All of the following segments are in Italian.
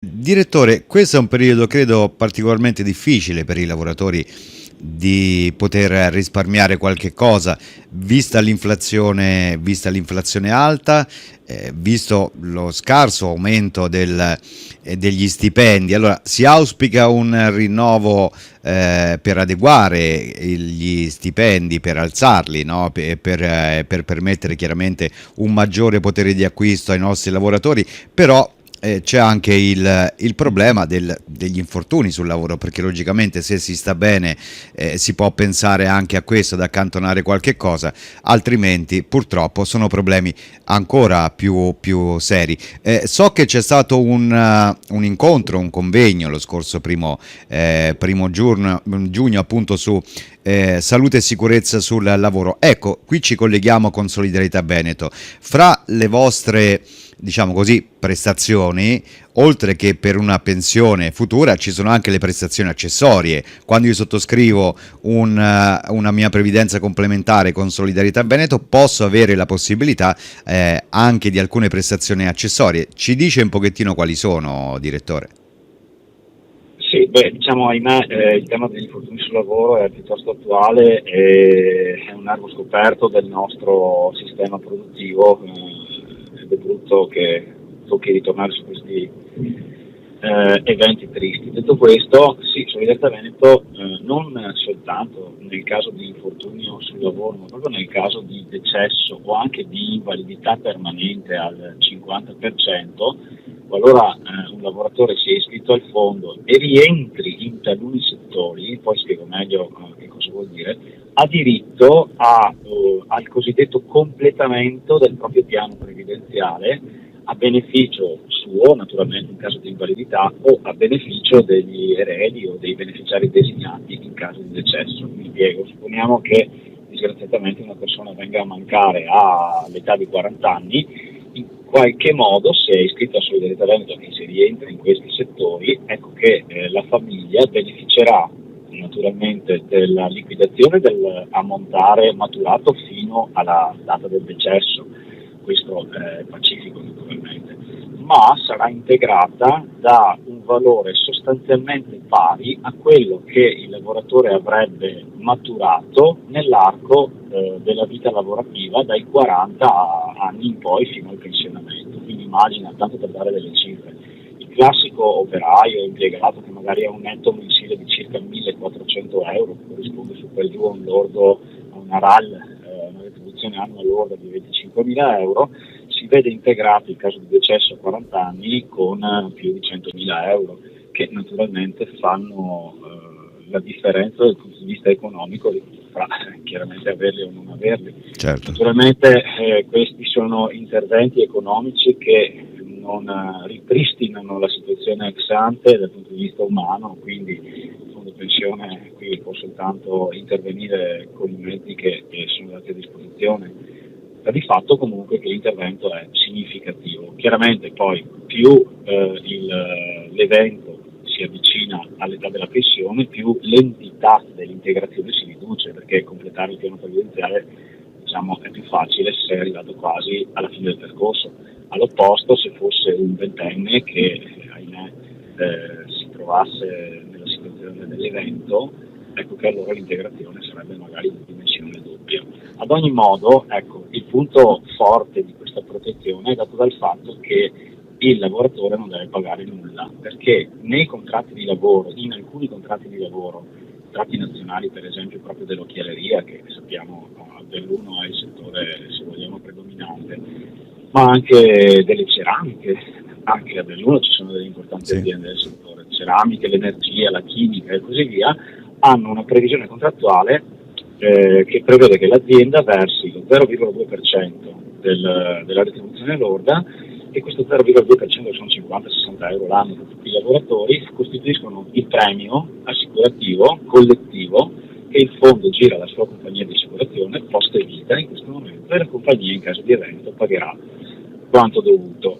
Direttore, questo è un periodo credo particolarmente difficile per i lavoratori di poter risparmiare qualche cosa, vista l'inflazione alta, visto lo scarso aumento degli stipendi. Allora, si auspica un rinnovo per adeguare gli stipendi, per alzarli, no? Per permettere chiaramente un maggiore potere di acquisto ai nostri lavoratori, però c'è anche il problema degli infortuni sul lavoro, perché logicamente se si sta bene si può pensare anche a questo, ad accantonare qualche cosa, altrimenti purtroppo sono problemi ancora più seri. So che c'è stato un incontro, un convegno lo scorso primo giugno appunto su salute e sicurezza sul lavoro. Ecco, qui ci colleghiamo con Solidarietà Veneto. Fra le vostre, diciamo così, prestazioni, oltre che per una pensione futura, ci sono anche le prestazioni accessorie. Quando io sottoscrivo una mia previdenza complementare con Solidarietà Veneto, posso avere la possibilità anche di alcune prestazioni accessorie. Ci dice un pochettino quali sono, direttore? Sì, diciamo, ahimè, il tema degli infortuni sul lavoro è piuttosto attuale e è un nervo scoperto del nostro sistema produttivo, ed è brutto che tocchi ritornare su questi eventi tristi. Detto questo, sì, Solidarietà Veneto non soltanto nel caso di infortunio sul lavoro, ma proprio nel caso di decesso o anche di invalidità permanente al 50%, qualora un lavoratore sia iscritto al fondo e rientri in taluni settori, poi spiego meglio che cosa vuol dire, ha diritto al cosiddetto completamento del proprio piano previdenziale a beneficio suo, naturalmente in caso di invalidità, o a beneficio degli eredi o dei beneficiari designati in caso di decesso. Mi spiego, supponiamo che disgraziatamente una persona venga a mancare all'età di 40 anni, in qualche modo, se è iscritto a Solidarietà Veneto e si rientra in questi settori, ecco che la famiglia beneficerà naturalmente della liquidazione dell'ammontare maturato fino alla data del decesso. Questo è pacifico naturalmente, ma sarà integrata da un valore sostanzialmente pari a quello che il lavoratore avrebbe maturato nell'arco della vita lavorativa dai 40 anni in poi fino al pensionamento. Quindi immagina, tanto per dare delle cifre, il classico operaio impiegato che magari ha un netto mensile di circa 1400 euro, che corrisponde su per giù a un lordo, a una RAL, una retribuzione annua lorda di 25.000 euro, si vede integrato in caso di decesso a 40 anni con più di 100.000 euro, che naturalmente fanno la differenza dal punto di vista economico fra chiaramente averli o non averli. Certo. Naturalmente questi sono interventi economici che non ripristinano la situazione ex ante dal punto di vista umano, quindi il fondo pensione qui può soltanto intervenire con i mezzi che sono dati a disposizione. Per di fatto comunque che l'intervento è significativo. Chiaramente poi più l'evento si avvicina all'età della pensione, più l'entità dell'integrazione si riduce, perché completare il piano previdenziale, diciamo, è più facile se è arrivato quasi alla fine del percorso. All'opposto, se fosse un ventenne che ahimè si trovasse nella situazione dell'evento, ecco che allora l'integrazione sarebbe magari di dimensione doppia. Ad ogni modo, ecco, il punto forte di questa protezione è dato dal fatto che il lavoratore non deve pagare nulla, perché nei contratti di lavoro, in alcuni contratti di lavoro, contratti nazionali per esempio proprio dell'occhialeria, che sappiamo a Belluno è il settore, se vogliamo, predominante, ma anche delle ceramiche, anche a Belluno ci sono delle importanti aziende del settore, ceramiche, l'energia, la chimica e così via, hanno una previsione contrattuale che prevede che l'azienda versi lo 0,2% della retribuzione lorda, e questo 0,2% sono 50-60 euro l'anno per tutti i lavoratori, costituiscono il premio assicurativo collettivo che il fondo gira alla sua compagnia di assicurazione post vita in questo momento, e la compagnia in caso di evento pagherà quanto dovuto.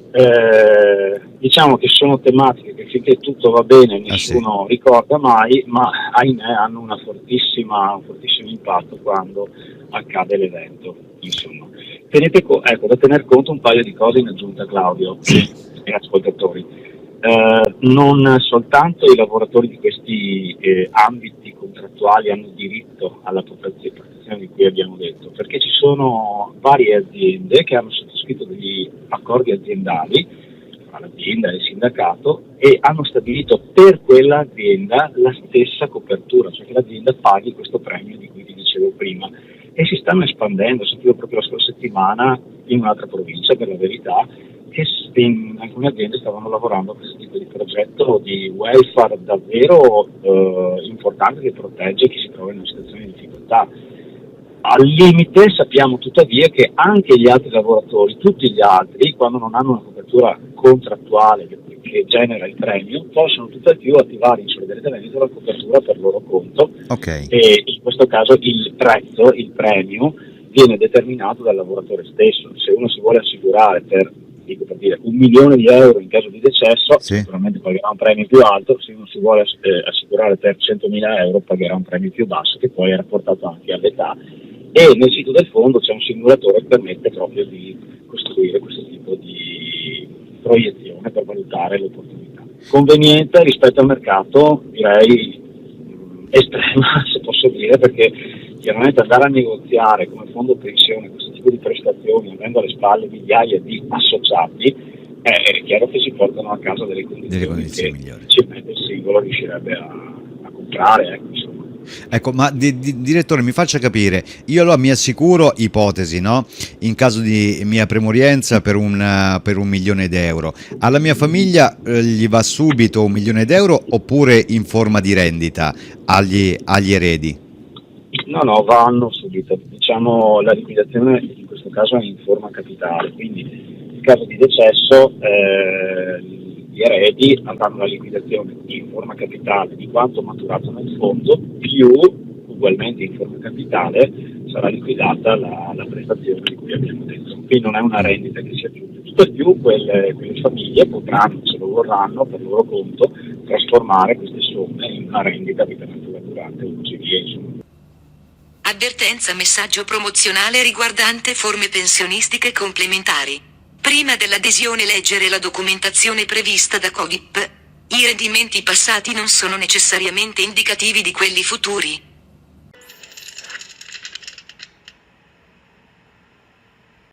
Diciamo che sono tematiche che finché tutto va bene nessuno ricorda mai, ma ahimè hanno un fortissimo impatto quando accade l'evento. Insomma, ecco, da tener conto un paio di cose in aggiunta, Claudio e ascoltatori. Non soltanto i lavoratori di questi ambiti contrattuali hanno diritto alla protezione di cui abbiamo detto, perché ci sono varie aziende che hanno sottoscritto degli accordi aziendali tra l'azienda e il sindacato e hanno stabilito per quell'azienda la stessa copertura, cioè che l'azienda paghi questo premio di cui vi dicevo prima, e si stanno espandendo. Sentivo proprio la scorsa settimana in un'altra provincia, per la verità, che in alcune aziende stavano lavorando a questo tipo di progetto di welfare davvero importante, che protegge chi si trova in una situazione di difficoltà. Al limite sappiamo tuttavia che anche gli altri lavoratori, tutti gli altri, quando non hanno una copertura contrattuale che genera il premio, possono tutt'al più attivare in solidarietà Veneto la copertura per loro conto, e in questo caso il prezzo, il premio, viene determinato dal lavoratore stesso. Se uno si vuole assicurare per dire, 1 milione di euro in caso di decesso, sicuramente pagherà un premio più alto. Se uno si vuole assicurare per 100.000 euro, pagherà un premio più basso, che poi è rapportato anche all'età. E nel sito del fondo c'è un simulatore che permette proprio di costruire questo tipo di proiezione per valutare l'opportunità. Conveniente rispetto al mercato, direi estrema, se posso dire, perché chiaramente andare a negoziare come fondo pensione questo tipo di prestazioni, avendo alle spalle migliaia di associati, è chiaro che si portano a casa delle condizioni che migliori. il singolo riuscirebbe a comprare, insomma. Ecco, ma direttore, mi faccia capire, io allora mi assicuro, ipotesi, no? In caso di mia premorienza per un 1 milione d'euro, alla mia famiglia gli va subito 1 milione d'euro oppure in forma di rendita agli eredi? No, vanno subito. Diciamo, la liquidazione in questo caso è in forma capitale, quindi in caso di decesso gli eredi avranno la liquidazione in forma capitale di quanto maturato nel fondo, più ugualmente in forma capitale sarà liquidata la prestazione di cui abbiamo detto. Quindi non è una rendita che si aggiunge. Tutto il più quelle famiglie potranno, se lo vorranno, per loro conto, trasformare queste somme in una rendita vita natura durante o così via, insomma. Avvertenza: messaggio promozionale riguardante forme pensionistiche complementari. Prima dell'adesione leggere la documentazione prevista da Codip. I rendimenti passati non sono necessariamente indicativi di quelli futuri.